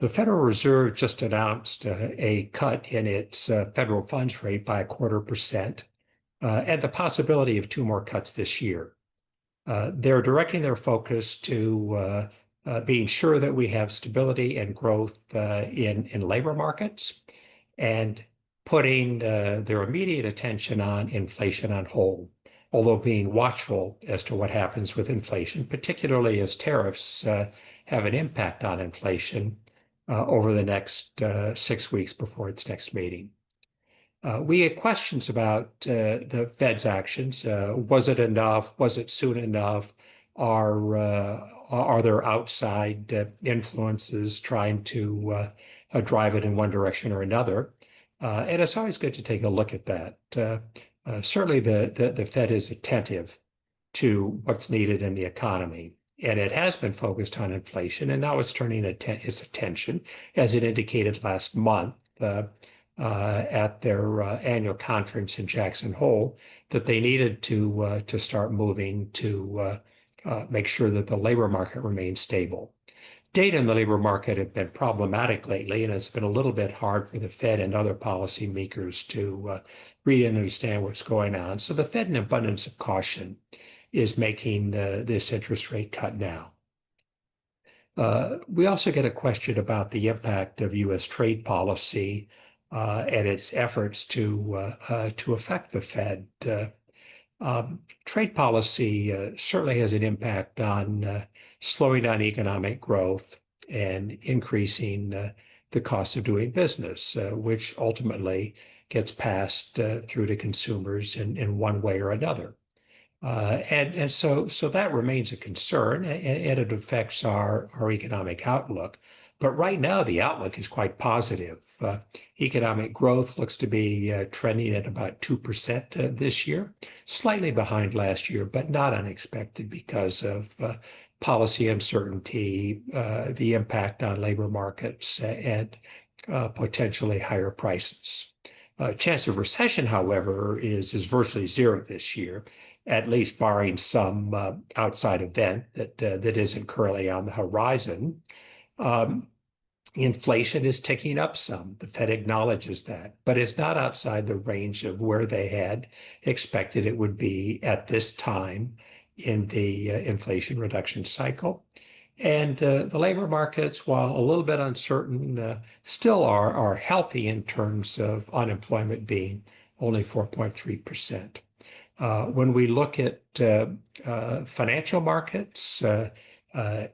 The Federal Reserve just announced a cut in its federal funds rate by 0.25%, and the possibility of two more cuts this year. They're directing their focus to being sure that we have stability and growth in labor markets, and putting their immediate attention on inflation on hold, although being watchful as to what happens with inflation, particularly as tariffs have an impact on inflation over the next 6 weeks before its next meeting. We had questions about the Fed's actions. Was it enough? Was it soon enough? Are there outside influences trying to drive it in one direction or another? And it's always good to take a look at that. Certainly, the Fed is attentive to what's needed in the economy, and it has been focused on inflation, and now it's turning its attention, as it indicated last month at their annual conference in Jackson Hole, that they needed to start moving to make sure that the labor market remains stable. Data in the labor market have been problematic lately, and it's been a little bit hard for the Fed and other policymakers to read and understand what's going on. So the Fed, in abundance of caution, is making this interest rate cut now. We also get a question about the impact of U.S. trade policy and its efforts to affect the Fed. Trade policy certainly has an impact on slowing down economic growth and increasing the cost of doing business, which ultimately gets passed through to consumers in one way or another. And so that remains a concern, and it affects our economic outlook. But right now, the outlook is quite positive. Economic growth looks to be trending at about 2% this year, slightly behind last year, but not unexpected because of policy uncertainty, the impact on labor markets, and potentially higher prices. Chance of recession, however, is virtually zero this year, at least barring some outside event that isn't currently on the horizon. Inflation is ticking up some. The Fed acknowledges that, but it's not outside the range of where they had expected it would be at this time in the inflation reduction cycle. And the labor markets, while a little bit uncertain, still are healthy in terms of unemployment being only 4.3%. When we look at financial markets,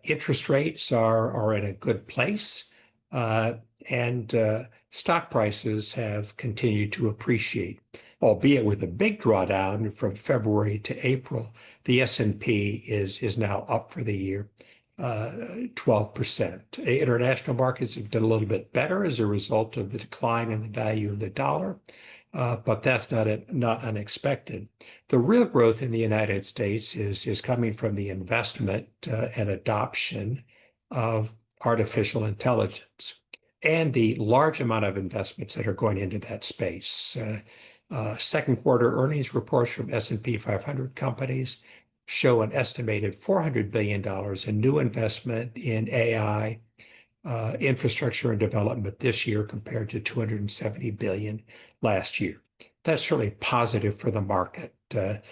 interest rates are in a good place. And stock prices have continued to appreciate, albeit with a big drawdown from February to April. The S&P is now up for the year 12%. International markets have done a little bit better as a result of the decline in the value of the dollar, but that's not unexpected. The real growth in the United States is coming from the investment and adoption of artificial intelligence and the large amount of investments that are going into that space. Second quarter earnings reports from S&P 500 companies show an estimated $400 billion in new investment in AI infrastructure and development this year compared to $270 billion last year. That's certainly positive for the market. That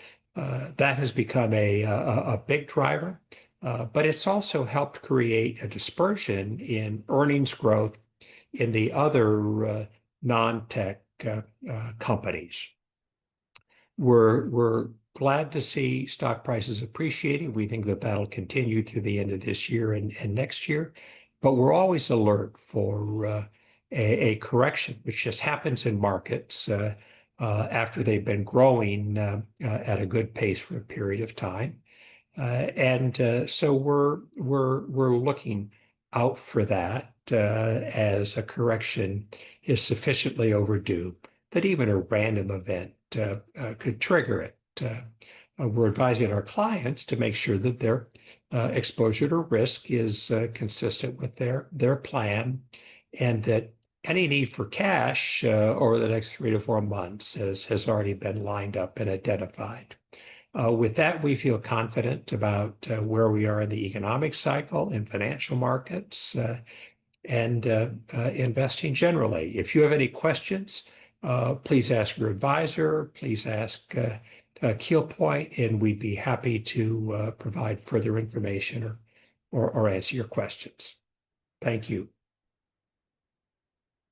has become a big driver. But it's also helped create a dispersion in earnings growth in the other non-tech companies. We're glad to see stock prices appreciating. We think that that'll continue through the end of this year and next year. But we're always alert for a correction, which just happens in markets after they've been growing at a good pace for a period of time. So we're looking out for that as a correction is sufficiently overdue that even a random event could trigger it. We're advising our clients to make sure that their exposure to risk is consistent with their plan, and that any need for cash over the next 3 to 4 months has already been lined up and identified. With that, we feel confident about where we are in the economic cycle in financial markets, and investing generally. If you have any questions, please ask your advisor, please ask Keel Point, and we'd be happy to provide further information or answer your questions. Thank you.